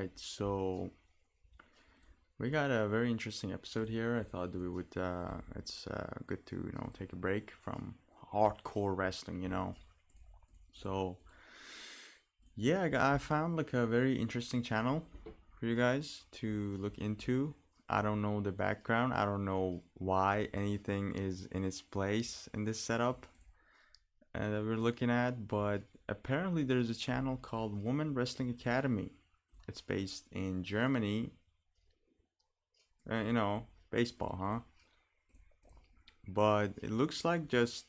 right, so we got a very interesting episode here. I thought we would. It's good to take a break from hardcore wrestling. So yeah, I found like a very interesting channel for you guys to look into. I don't know the background. I don't know why anything is in its place in this setup that we're looking at, but apparently there's a channel called Woman Wrestling Academy. It's based in Germany. Baseball, huh? But it looks like just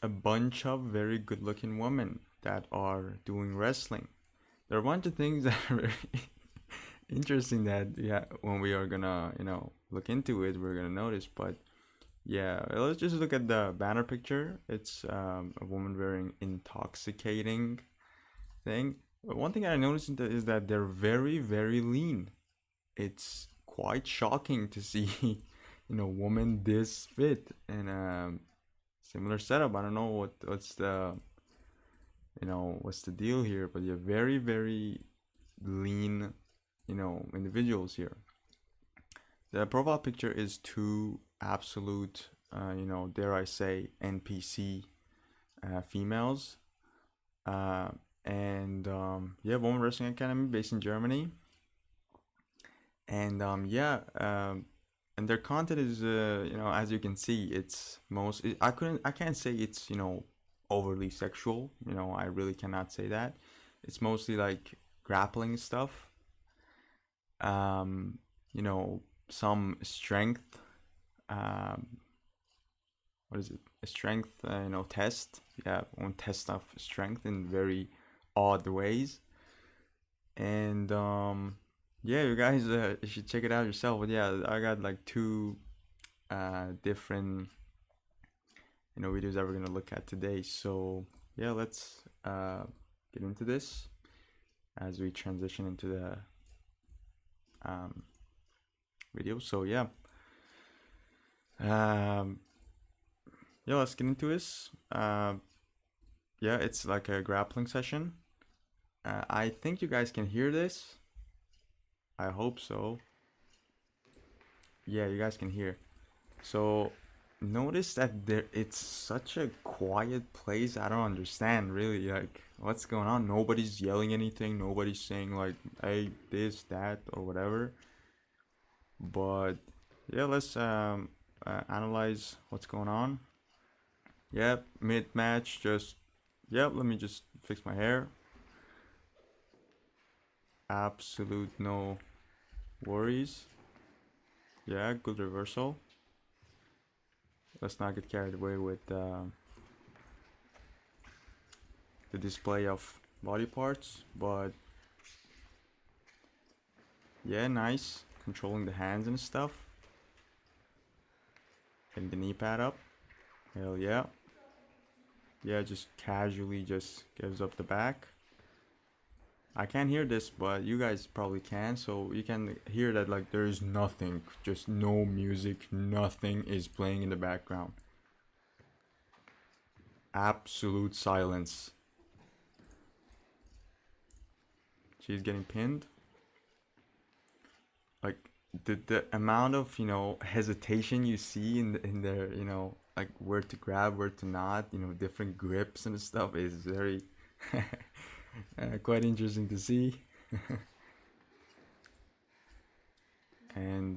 a bunch of very good-looking women that are doing wrestling. There are a bunch of things that are very interesting that when we are gonna look into it, we're gonna notice. But yeah, let's just look at the banner picture. It's a woman wearing intoxicating thing. But one thing I noticed is that they're very very lean. It's quite shocking to see woman this fit in a similar setup. I don't know what's the deal here, but you're very very lean individuals here. The profile picture is two absolute dare I say NPC females, uh, and yeah, Woman Wrestling Academy based in Germany. And and their content is as you can see, it's I can't say it's overly sexual. I really cannot say that. It's mostly like grappling stuff, um some strength, um what is it, a strength test. Yeah, one test of strength in very odd ways. And yeah, you guys should check it out yourself. But yeah, I got like two different videos that we're gonna look at today. So yeah, let's get into this as we transition into the um, video. So yeah, um, yeah, let's get into this. Yeah, it's like a grappling session. I think you guys can hear this. I hope so. Yeah, you guys can hear. So notice that it's such a quiet place. I don't understand really like what's going on. Nobody's yelling anything. Nobody's saying like, "Hey, this, that, or whatever." But yeah, let's analyze what's going on. Yep, mid match. Just yep. Let me just fix my hair. Absolute no worries. Yeah, good reversal. Let's not get carried away with the display of body parts, but yeah, nice. Controlling the hands and stuff. Getting the knee pad up. Hell yeah. Yeah, just casually just gives up the back. I can't hear this, but you guys probably can. So you can hear that like there is nothing. Just no music. Nothing is playing in the background. Absolute silence. She's getting pinned. Like the amount of hesitation you see in their like where to grab, where to not, different grips and stuff is very quite interesting to see. And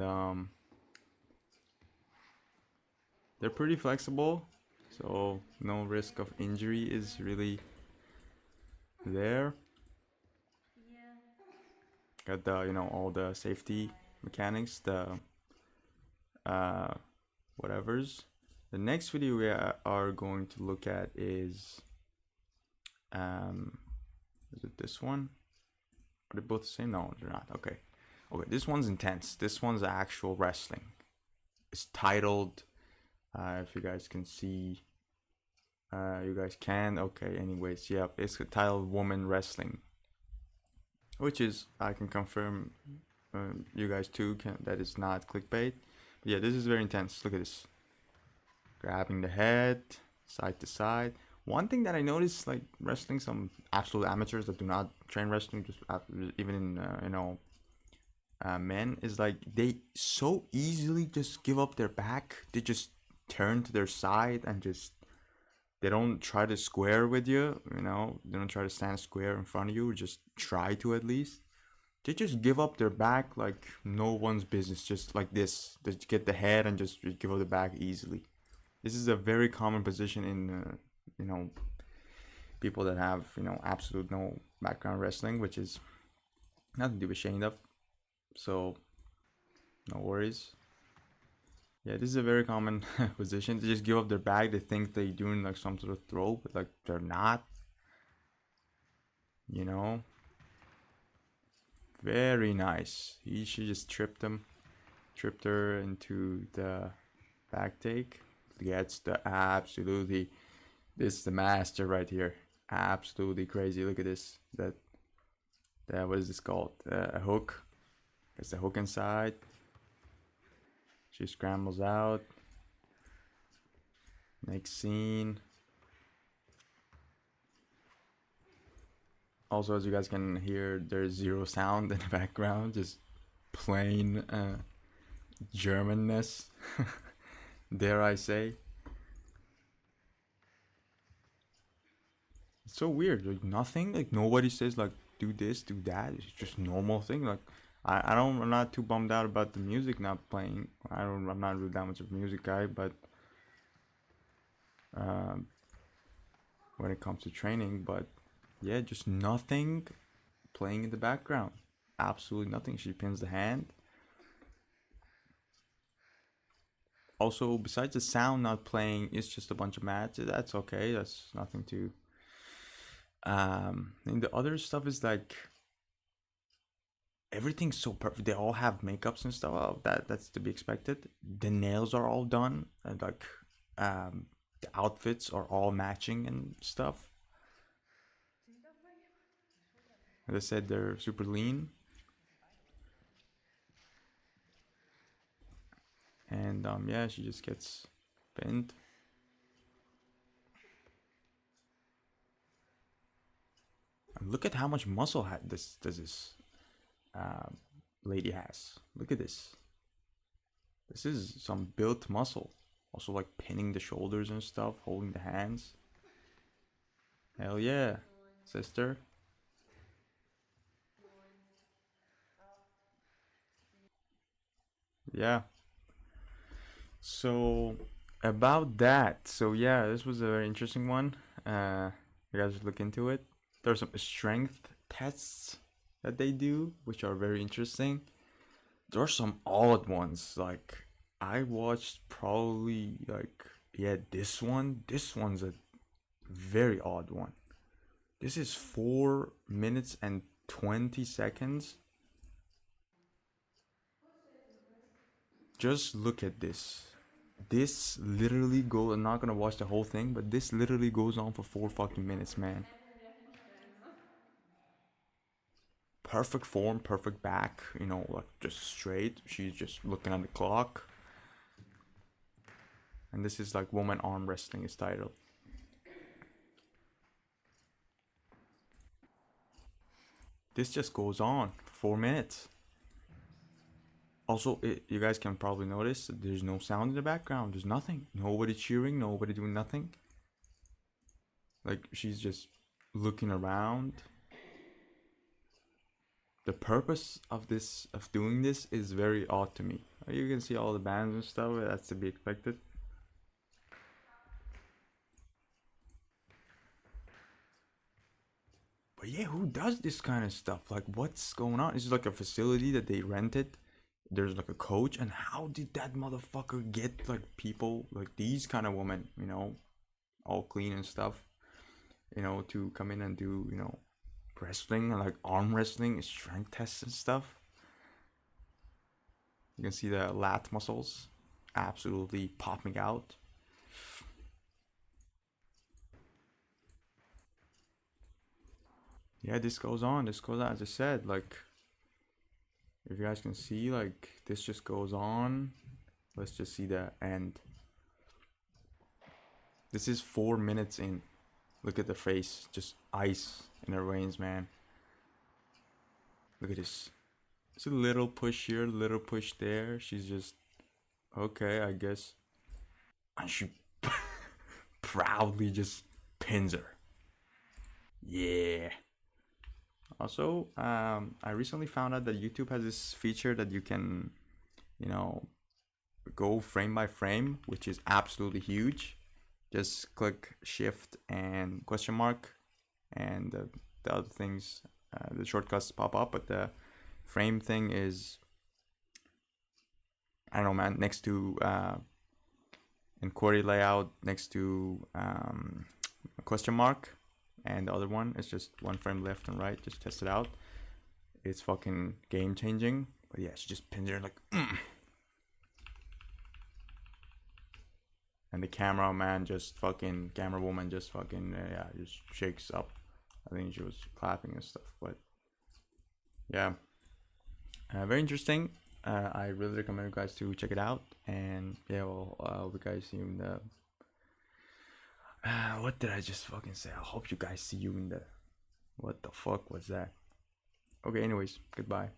they're pretty flexible, so no risk of injury is really there. Got the all the safety mechanics, the uh whatevers. The next video we are going to look at um is it this one? Are they both the same? No, they're not. Okay. Okay, this one's intense. This one's actual wrestling. It's titled, if you guys can see, you guys can. Okay, anyways, yeah, it's titled Woman Wrestling, which is, I can confirm, you guys too, that it's not clickbait. But yeah, this is very intense. Look at this. Grabbing the head, side to side. One thing that I noticed, like wrestling, some absolute amateurs that do not train wrestling, just even in men, is like they so easily just give up their back. They just turn to their side and just they don't try to square with you. You know, they don't try to stand square in front of you. Just try to at least. They just give up their back like no one's business. Just like this, they get the head and just give up the back easily. This is a very common position in you know people that have absolute no background wrestling, which is nothing to be ashamed of. So no worries. Yeah, this is a very common position. They just give up their bag. They think they're doing like some sort of throw, but like they're not. You know, very nice. She just tripped her into the back take. Gets the absolutely. This is the master right here. Absolutely crazy. Look at this. That what is this called? A hook. There's a hook inside. She scrambles out. Next scene. Also, as you guys can hear, there's zero sound in the background, just plain Germanness, dare I say. It's so weird. Like nothing. Like nobody says like do this, do that. It's just normal thing. Like I don't. I'm not too bummed out about the music not playing. I don't. I'm not really that much of a music guy, but um, when it comes to training, but yeah, just nothing playing in the background. Absolutely nothing. She pins the hand. Also, besides the sound not playing, it's just a bunch of mats. That's okay. That's nothing to. And the other stuff is like everything's so perfect. They all have makeups and stuff. Oh, that's to be expected. The nails are all done, and like the outfits are all matching and stuff. As I said, they're super lean, and yeah, she just gets pinned. And look at how much muscle this uh, lady has. Look at this. This is some built muscle. Also, like pinning the shoulders and stuff, holding the hands. Hell yeah, sister. Yeah. So about that. So yeah, this was a very interesting one. You guys should look into it. There's some strength tests that they do, which are very interesting. There are some odd ones. Like I watched probably like yeah this one. This one's a very odd one. This is 4 minutes and 20 seconds. Just look at this. This literally goes. I'm not gonna watch the whole thing, but this literally goes on for 4 fucking minutes, man. Perfect form, perfect back. Like just straight. She's just looking at the clock, and this is like woman arm wrestling is titled. This just goes on for 4 minutes. Also, you guys can probably notice that there's no sound in the background. There's nothing. Nobody cheering. Nobody doing nothing. Like she's just looking around. The purpose of doing this is very odd to me. You can see all the bands and stuff. That's to be expected. But yeah, who does this kind of stuff? Like, what's going on? Is it like a facility that they rented? There's like a coach, and how did that motherfucker get like people like these kind of women? All clean and stuff. To come in and do wrestling and like arm wrestling, strength tests and stuff. You can see the lat muscles absolutely popping out. Yeah, this goes on. This goes on. As I said, like, if you guys can see, like, this just goes on. Let's just see the end. This is 4 minutes in. Look at the face, just ice in her veins, man. Look at this. It's a little push here, little push there. She's just okay, I guess. And she proudly just pins her. Yeah. Also, I recently found out that YouTube has this feature that you can, you know, go frame by frame, which is absolutely huge. Just click shift and question mark, and the other things, the shortcuts pop up. But the frame thing is, I don't know, man. Next to in query layout, next to a question mark, and the other one is just one frame left and right. Just test it out. It's fucking game changing. But yeah, she just pins her like. And the cameraman just fucking camera woman just fucking yeah, just shakes up. I think she was clapping and stuff, but yeah, very interesting. I really recommend you guys to check it out, and yeah, well, we guys see you in the what did I just fucking say? I hope you guys see you in the what the fuck was that? Okay, anyways, goodbye.